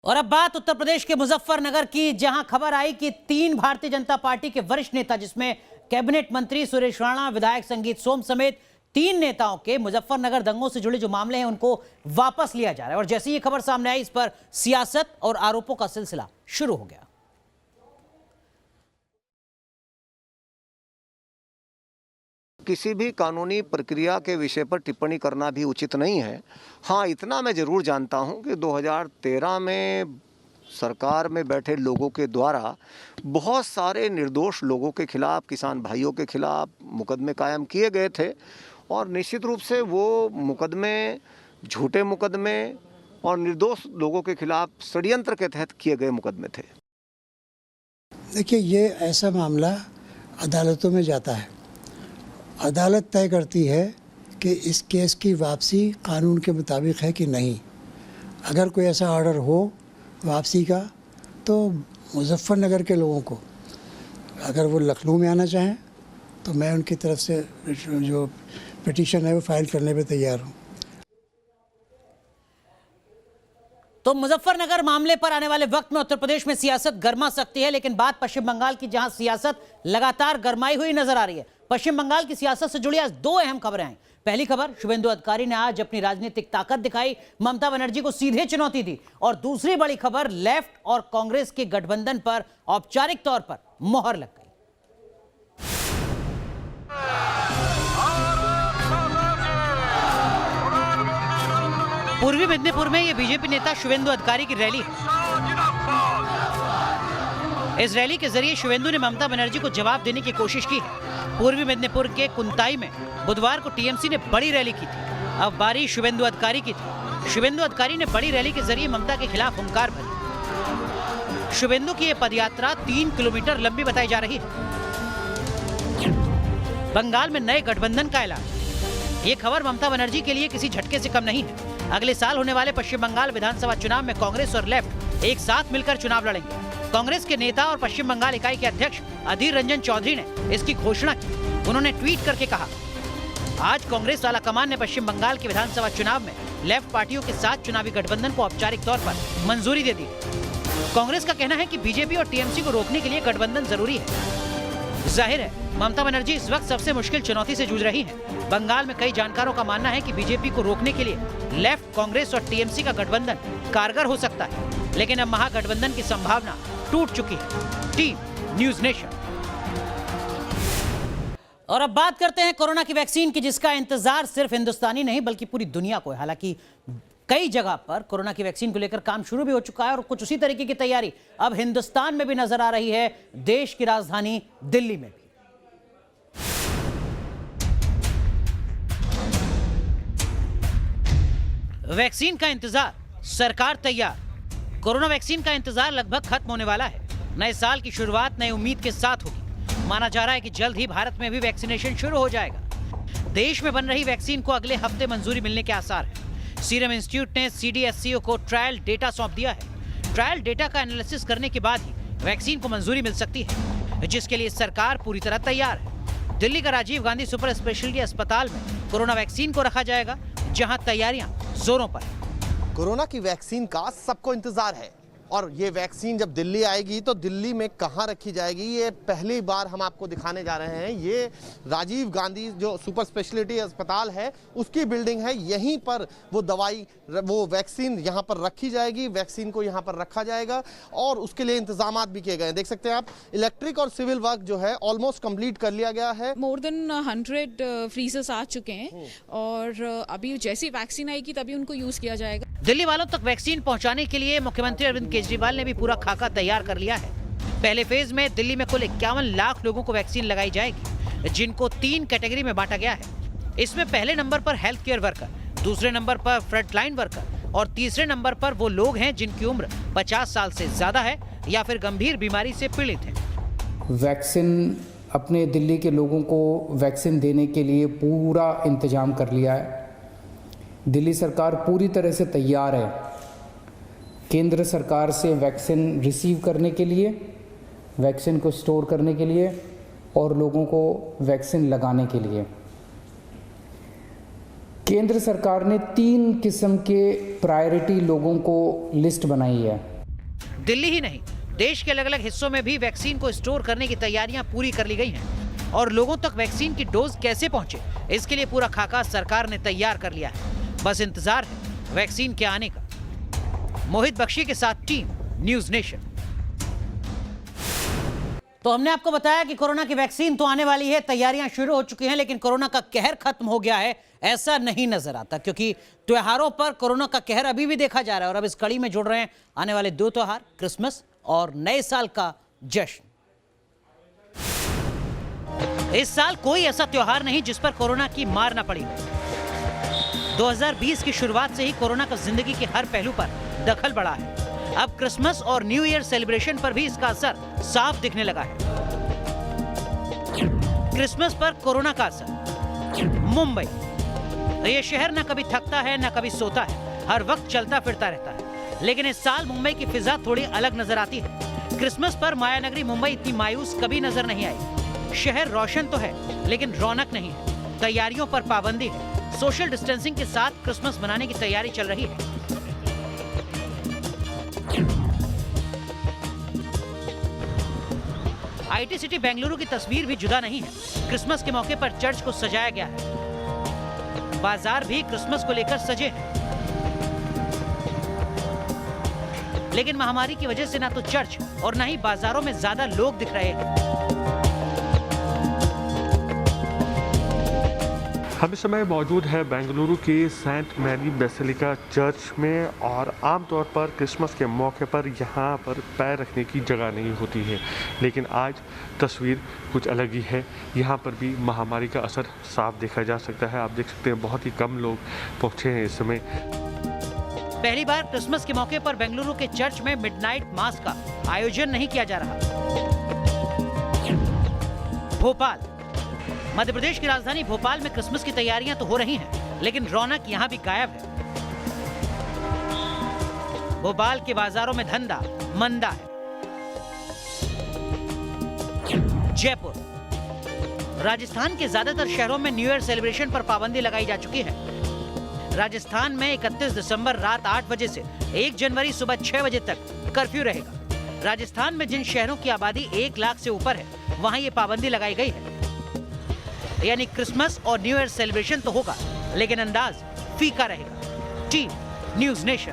और अब बात उत्तर प्रदेश के मुजफ्फरनगर की, जहां खबर आई कि 3 भारतीय जनता पार्टी के वरिष्ठ नेता, जिसमें कैबिनेट मंत्री सुरेश राणा, विधायक संगीत सोम समेत 3 नेताओं के मुजफ्फरनगर दंगों से जुड़े जो मामले हैं उनको वापस लिया जा रहा है। और जैसे ये खबर सामने आई, इस पर सियासत और आरोपों का सिलसिला शुरू हो गया। किसी भी कानूनी प्रक्रिया के विषय पर टिप्पणी करना भी उचित नहीं है। हाँ, इतना मैं ज़रूर जानता हूं कि 2013 में सरकार में बैठे लोगों के द्वारा बहुत सारे निर्दोष लोगों के खिलाफ, किसान भाइयों के खिलाफ मुकदमे कायम किए गए थे और निश्चित रूप से वो मुकदमे झूठे मुकदमे और निर्दोष लोगों के खिलाफ षड्यंत्र के तहत किए गए मुकदमे थे। देखिए, ये ऐसा मामला अदालतों में जाता है। अदालत तय करती है कि इस केस की वापसी कानून के मुताबिक है कि नहीं। अगर कोई ऐसा ऑर्डर हो वापसी का, तो मुजफ्फरनगर के लोगों को, अगर वो लखनऊ में आना चाहें तो मैं उनकी तरफ से जो पिटीशन है वो फाइल करने पे तैयार हूँ। तो मुजफ्फरनगर मामले पर आने वाले वक्त में उत्तर प्रदेश में सियासत गर्मा सकती है, लेकिन बात पश्चिम बंगाल की, जहां सियासत लगातार गरमाई हुई नजर आ रही है। पश्चिम बंगाल की सियासत से जुड़ी आज 2 अहम खबरें आई। पहली खबर, शुभेंदु अधिकारी ने आज अपनी राजनीतिक ताकत दिखाई, ममता बनर्जी को सीधे चुनौती दी। और दूसरी बड़ी खबर, लेफ्ट और कांग्रेस के गठबंधन पर औपचारिक तौर पर मोहर लग गई। पूर्वी मिदनीपुर में यह बीजेपी नेता शुभेंदु अधिकारी की रैली है। इस रैली के जरिए शुभेंदु ने ममता बनर्जी को जवाब देने की कोशिश की है। पूर्वी मिदनीपुर के कुंताई में बुधवार को टीएमसी ने बड़ी रैली की थी। अब बारी शुभेंदु अधिकारी की थी। शुभेंदु अधिकारी ने बड़ी रैली के जरिए ममता के खिलाफ हुंकार भरी। शुभेंदु की यह पदयात्रा 3 किलोमीटर लंबी बताई जा रही है। बंगाल में नए गठबंधन का ऐलान। ये खबर ममता बनर्जी के लिए किसी झटके से कम नहीं है। अगले साल होने वाले पश्चिम बंगाल विधानसभा चुनाव में कांग्रेस और लेफ्ट एक साथ मिलकर चुनाव लड़ेंगे। कांग्रेस के नेता और पश्चिम बंगाल इकाई के अध्यक्ष अधीर रंजन चौधरी ने इसकी घोषणा की। उन्होंने ट्वीट करके कहा, आज कांग्रेस वाला कमान ने पश्चिम बंगाल के विधानसभा चुनाव में लेफ्ट पार्टियों के साथ चुनावी गठबंधन को औपचारिक तौर पर मंजूरी दे दी। कांग्रेस का कहना है कि बीजेपी और टीएमसी को रोकने के लिए गठबंधन जरूरी है। जाहिर है, ममता बनर्जी इस वक्त सबसे मुश्किल चुनौती से जूझ रही हैं। बंगाल में कई जानकारों का मानना है कि बीजेपी को रोकने के लिए लेफ्ट, कांग्रेस और टीएमसी का गठबंधन कारगर हो सकता है, लेकिन अब महागठबंधन की संभावना टूट चुकी है। Team news nation. और अब बात करते हैं कोरोना की वैक्सीन की, जिसका इंतजार सिर्फ हिंदुस्तानी नहीं बल्कि पूरी दुनिया को है। हालांकि कई जगह पर कोरोना की वैक्सीन को लेकर काम शुरू भी हो चुका है और कुछ उसी तरीके की तैयारी अब हिंदुस्तान में भी नजर आ रही है, देश की राजधानी दिल्ली में भी। वैक्सीन का इंतजार, सरकार तैयार। कोरोना वैक्सीन का इंतजार लगभग खत्म होने वाला है। नए साल की शुरुआत नई उम्मीद के साथ होगी। माना जा रहा है कि जल्द ही भारत में भी वैक्सीनेशन शुरू हो जाएगा। देश में बन रही वैक्सीन को अगले हफ्ते मंजूरी मिलने के आसार हैं। सीरम इंस्टीट्यूट ने CDSCO को ट्रायल डेटा सौंप दिया है। ट्रायल डेटा का एनालिसिस करने के बाद ही वैक्सीन को मंजूरी मिल सकती है, जिसके लिए सरकार पूरी तरह तैयार है। दिल्ली का राजीव गांधी सुपर स्पेशलिटी अस्पताल में कोरोना वैक्सीन को रखा जाएगा, जहां तैयारियां जोरों पर। कोरोना की वैक्सीन का सबको इंतजार है और ये वैक्सीन जब दिल्ली आएगी तो दिल्ली में कहाँ रखी जाएगी, ये पहली बार हम आपको दिखाने जा रहे हैं। ये राजीव गांधी जो सुपर स्पेशलिटी अस्पताल है उसकी बिल्डिंग है। यहीं पर वो दवाई, वो वैक्सीन यहाँ पर रखी जाएगी। वैक्सीन को यहाँ पर रखा जाएगा और उसके लिए इंतजाम भी किए गए हैं। देख सकते हैं आप, इलेक्ट्रिक और सिविल वर्क जो है ऑलमोस्ट कंप्लीट कर लिया गया है। मोर देन 100 फ्रीजर्स आ चुके हैं और अभी जैसी वैक्सीन आएगी तभी उनको यूज किया जाएगा। दिल्ली वालों तक वैक्सीन पहुंचाने के लिए मुख्यमंत्री अरविंद केजरीवाल ने भी पूरा खाका तैयार कर लिया है। पहले फेज में दिल्ली में कुल 51 लाख लोगों को वैक्सीन लगाई जाएगी, जिनको 3 कैटेगरी में बांटा गया है। इसमें पहले नंबर पर हेल्थ केयर वर्कर, दूसरे नंबर पर फ्रंटलाइन वर्कर और तीसरे नंबर पर वो लोग हैं जिनकी उम्र 50 साल से ज्यादा है या फिर गंभीर बीमारी से पीड़ित हैं। वैक्सीन, अपने दिल्ली के लोगों को वैक्सीन देने के लिए पूरा इंतजाम कर लिया है। दिल्ली सरकार पूरी तरह से तैयार है केंद्र सरकार से वैक्सीन रिसीव करने के लिए, वैक्सीन को स्टोर करने के लिए और लोगों को वैक्सीन लगाने के लिए। केंद्र सरकार ने 3 किस्म के प्रायोरिटी लोगों को लिस्ट बनाई है। दिल्ली ही नहीं, देश के अलग अलग हिस्सों में भी वैक्सीन को स्टोर करने की तैयारियां पूरी कर ली गई हैं और लोगों तक वैक्सीन की डोज कैसे पहुंचे, इसके लिए पूरा खाका सरकार ने तैयार कर लिया है। बस इंतजार है वैक्सीन के आने का। मोहित बख्शी के साथ टीम न्यूज़ नेशन। तो हमने आपको बताया कि कोरोना की वैक्सीन तो आने वाली है, तैयारियां शुरू हो चुकी हैं, लेकिन कोरोना का कहर खत्म हो गया है ऐसा नहीं नजर आता, क्योंकि त्योहारों पर कोरोना का कहर अभी भी देखा जा रहा है। और अब इस कड़ी में जुड़ रहे हैं आने वाले 2 त्योहार, क्रिसमस और नए साल का जश्न। इस साल कोई ऐसा त्योहार नहीं जिस पर कोरोना की मार न पड़ी हो। 2020 की शुरुआत से ही कोरोना का जिंदगी के हर पहलू पर दखल बढ़ा है। अब क्रिसमस और न्यू ईयर सेलिब्रेशन पर भी इसका असर साफ दिखने लगा है। क्रिसमस पर कोरोना का असर। मुंबई, ये शहर न कभी थकता है न कभी सोता है, हर वक्त चलता फिरता रहता है। लेकिन इस साल मुंबई की फिजा थोड़ी अलग नजर आती है। क्रिसमस पर मायानगरी मुंबई इतनी मायूस कभी नजर नहीं आई। शहर रोशन तो है लेकिन रौनक नहीं है। तैयारियों पर पाबंदी है। सोशल डिस्टेंसिंग के साथ क्रिसमस मनाने की तैयारी चल रही है। आईटी सिटी बेंगलुरु की तस्वीर भी जुदा नहीं है। क्रिसमस के मौके पर चर्च को सजाया गया है। बाजार भी क्रिसमस को लेकर सजे हैं। लेकिन महामारी की वजह से ना तो चर्च और ना ही बाजारों में ज्यादा लोग दिख रहे हैं। हम इस समय मौजूद है बेंगलुरु के सेंट मैरी बेसिलिका चर्च में, और आमतौर पर क्रिसमस के मौके पर यहाँ पर पैर रखने की जगह नहीं होती है। लेकिन आज तस्वीर कुछ अलग ही है। यहाँ पर भी महामारी का असर साफ देखा जा सकता है। आप देख सकते हैं बहुत ही कम लोग पहुँचे हैं इस समय। पहली बार क्रिसमस के मौके पर बेंगलुरु के चर्च में मिडनाइट मास का आयोजन नहीं किया जा रहा। भोपाल, मध्य प्रदेश की राजधानी भोपाल में क्रिसमस की तैयारियां तो हो रही हैं, लेकिन रौनक यहां भी गायब है। भोपाल के बाजारों में धंधा मंदा है। जयपुर, राजस्थान के ज्यादातर शहरों में न्यू ईयर सेलिब्रेशन पर पाबंदी लगाई जा चुकी है। राजस्थान में 31 दिसंबर रात 8 बजे से 1 जनवरी सुबह 6 बजे तक कर्फ्यू रहेगा। राजस्थान में जिन शहरों की आबादी 1 लाख से ऊपर है, वहां ये पाबंदी लगाई गई है। यानी क्रिसमस और न्यू ईयर सेलिब्रेशन तो होगा, लेकिन अंदाज फीका रहेगा। Team news nation.